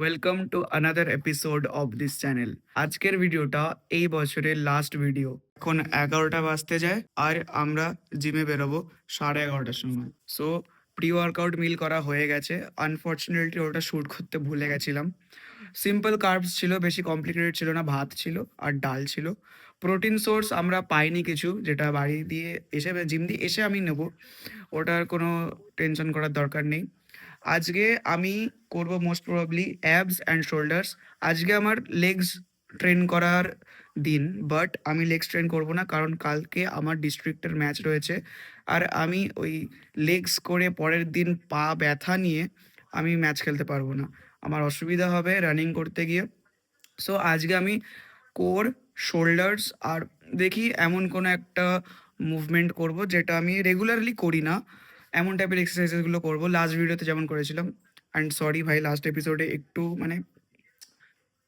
Welcome to another episode of this channel. আজকের ভিডিওটা এই বছরের লাস্ট ভিডিও। এখন 11টা বাজতে যায় আর আমরা জিমে বেরোবো 11:30টার সময়। সো প্রি ওয়ার্কআউট মিল করা হয়ে গেছে। আনফর্চুনেটলি ওটা শ্যুট করতে ভুলে গেছিলাম। সিম্পল কার্বস ছিল, বেশি কমপ্লিকেটেড ছিল না। ভাত ছিল আর ডাল ছিল। প্রোটিন সোর্স আমরা পাইনি কিছু, যেটা বাড়ি দিয়ে এসে জিম দিয়ে এসে আমি নেবো। ওটার কোনো টেনশন করার দরকার নেই। আজকে আমি করব most probably ABS and shoulders. আজকে আমার লেগস ট্রেন করার দিন, বাট আমি লেগস ট্রেন করব না, কারণ কালকে আমার ডিস্ট্রিক্টের ম্যাচ রয়েছে। আর আমি ওই লেগস করে পরের দিন পা ব্যথা নিয়ে আমি ম্যাচ খেলতে পারবো না, আমার অসুবিধা হবে রানিং করতে গিয়ে। সো আজকে আমি কোর, শোল্ডার্স আর দেখি এমন কোনো একটা মুভমেন্ট করব যেটা আমি রেগুলারলি করি না, এমন টাইপের এক্সারসাইজেসগুলো করবো লাস্ট ভিডিওতে যেমন করেছিলাম। অ্যান্ড সরি ভাই, লাস্ট এপিসোডে একটু মানে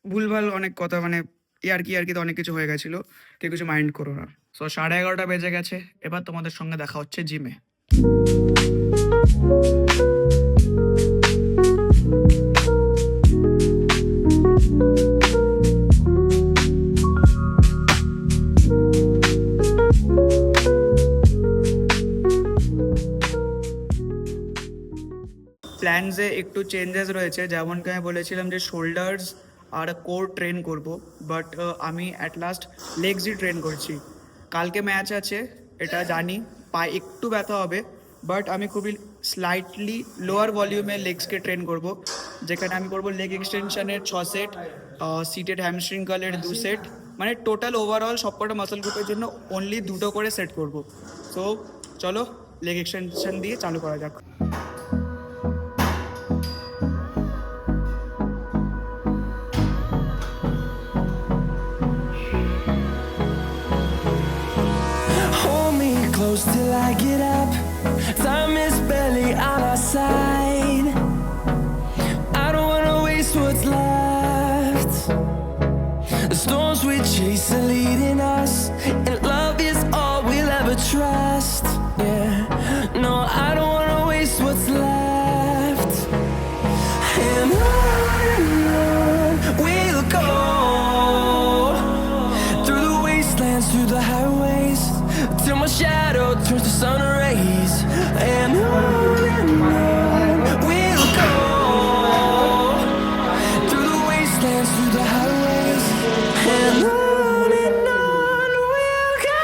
ভুলভাল অনেক কথা, মানে ইয়ার্কিতে অনেক কিছু হয়ে গেছিলো, কেউ কিছু মাইন্ড করো না। সো 11:30টা বেজে গেছে, এবার তোমাদের সঙ্গে দেখা হচ্ছে জিমে। প্ল্যানসে একটু চেঞ্জেস রয়েছে, যেমনকি আমি বলেছিলাম যে শোল্ডার্স আর কোর ট্রেন করব, বাট আমি অ্যাট লাস্ট লেগসই ট্রেন করছি। কালকে ম্যাচ আছে, এটা জানি, পায়ে একটু ব্যথা হবে, বাট আমি খুবই স্লাইটলি লোয়ার ভলিউমে লেগসকে ট্রেন করব, যেখানে আমি করব লেগ এক্সটেনশনের 6 সেট, সিটেড হ্যামস্ট্রিং কার্লের 2 সেট, মানে টোটাল ওভারঅল সবকটা মাসল গ্রুপের জন্য অনলি 2টো করে সেট করব। সো চলো লেগ এক্সটেনশন দিয়ে চালু করা যাক। Hold me close till I get up. Time is barely on our side. I don't wanna waste what's left. The storms we chase are leading us, and love is all we'll ever trust. Yeah, no, I don't wanna waste what's left. And on we'll go, through the wastelands, through the highways, till my shadow turns to sun rays. And on we'll go, through the wastelands, through the highways. And on we'll go.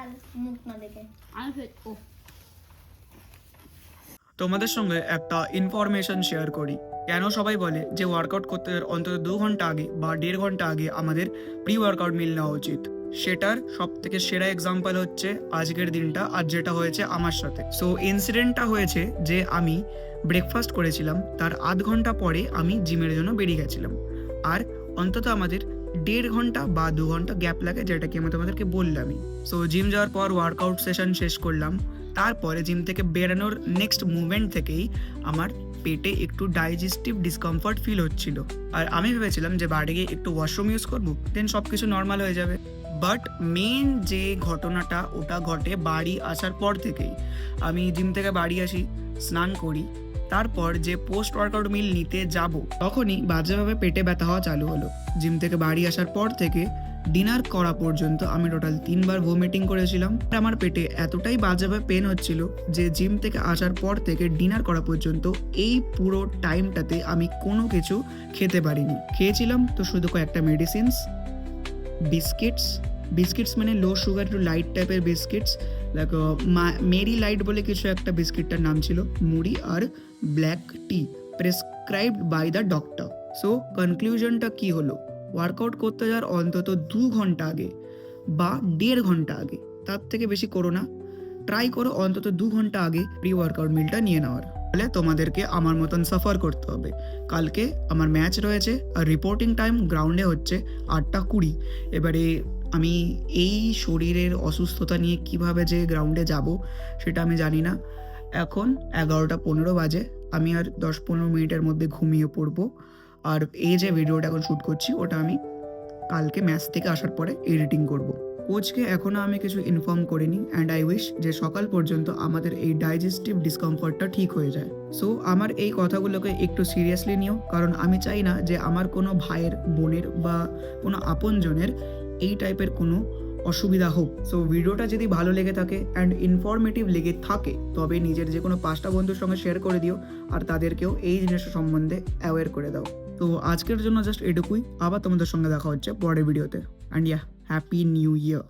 ডাল মুখ না দেখে তোমাদের সঙ্গে একটা information share করি। কেন সবাই বলে যে ওয়ার্কআউট করতে অন্তত 2 ঘন্টা আগে বা 1.5 ঘন্টা আগে আমাদের প্রি ওয়ার্কআউট মিল নেওয়া উচিত, সেটার সব থেকে সেরা এক্সাম্পল হচ্ছে আজকের দিনটা, আর যেটা হয়েছে আমার সাথে। সো ইনসিডেন্টটা হয়েছে যে আমি ব্রেকফাস্ট করেছিলাম, তার আধ ঘন্টা পরে আমি জিমের জন্য বেরিয়ে গেছিলাম। আর অন্তত আমাদের 1.5 ঘন্টা বা 2 ঘন্টা গ্যাপ লাগে, যেটা কি আমি তোমাদেরকে বললামই। সো জিম যাওয়ার পর ওয়ার্কআউট সেশন শেষ করলাম। তারপরে জিম থেকে বেরানোর নেক্সট মুভমেন্ট থেকেই আমার পেটে একটু ডাইজেস্টিভ ডিসকমফর্ট ফিল হচ্ছিল। আর আমি ভেবেছিলাম যে বাড়ি গিয়ে একটু ওয়াশরুম ইউজ করবো, দেন সব কিছু নর্মাল হয়ে যাবে। বাট মেন যে ঘটনাটা ওটা ঘটে বাড়ি আসার পর থেকেই। আমি জিম থেকে বাড়ি আসি, স্নান করি, তারপর যে পোস্ট ওয়ার্কআউট মিল নিতে যাব তখনই বাজেভাবে পেটে ব্যথা হওয়া চালু হলো। জিম থেকে বাড়ি আসার পর থেকে ডিনার করা পর্যন্ত আমি টোটাল 3 বার ভমিটিং করেছিলাম। আর আমার পেটে এতটাই বাজেভাবে পেন হচ্ছিল যে জিম থেকে আসার পর থেকে ডিনার করা পর্যন্ত এই পুরো টাইমটাতে আমি কোনো কিছু খেতে পারিনি। খেয়েছিলাম তো শুধু কয়েকটা মেডিসিনস, বিস্কিটস মানে লো সুগার একটু লাইট টাইপের বিস্কিটস, লাইক মেরি লাইট বলে কিছু একটা বিস্কিটটার নাম ছিল, মুড়ি আর black tea prescribed by the doctor. So কনক্লুশনটা কি হলো, ওয়ার্কআউট করতে যাওয়ার অন্তত 2 ঘন্টা আগে বা 1.5 ঘন্টা আগে, তার থেকে বেশি করো না, ট্রাই করো অন্তত 2 ঘন্টা আগে প্রি ওয়ার্কআউট মিলটা নিয়ে নেওয়ার। তাহলে তোমাদেরকে আমার মতন সাফার করতে হবে। কালকে আমার ম্যাচ রয়েছে আর রিপোর্টিং টাইম গ্রাউন্ডে হচ্ছে 8:20। এবারে আমি এই শরীরের অসুস্থতা নিয়ে কিভাবে যে গ্রাউন্ডে যাব সেটা আমি জানি না। এখন 11:15 বাজে, আমি আর 10-15 মিনিটের মধ্যে ঘুমিয়ে পড়বো। আর এই যে ভিডিওটা এখন শ্যুট করছি ওটা আমি কালকে ম্যাচ থেকে আসার পরে এডিটিং করব। কোচকে এখনও আমি কিছু ইনফর্ম করিনি, অ্যান্ড আই উইশ যে সকাল পর্যন্ত আমাদের এই ডাইজেস্টিভ ডিসকমফর্টটা ঠিক হয়ে যায়। সো আমার এই কথাগুলোকে একটু সিরিয়াসলি নিও, কারণ আমি চাই না যে আমার কোনো ভাইয়ের, বোনের বা কোনো আপনজনের এই টাইপের কোনো অসুবিধা হোক। সো ভিডিওটা যদি ভালো লেগে থাকে অ্যান্ড ইনফরমেটিভ লেগে থাকে তবে নিজের যে কোনো 5টা বন্ধুর সঙ্গে শেয়ার করে দিও আর তাদেরকেও এই জিনিসটা সম্বন্ধে অ্যাওয়্যার করে দাও। তো আজকের জন্য জাস্ট এটুকুই, আবার তোমাদের সঙ্গে দেখা হচ্ছে পরের ভিডিওতে। And happy new year.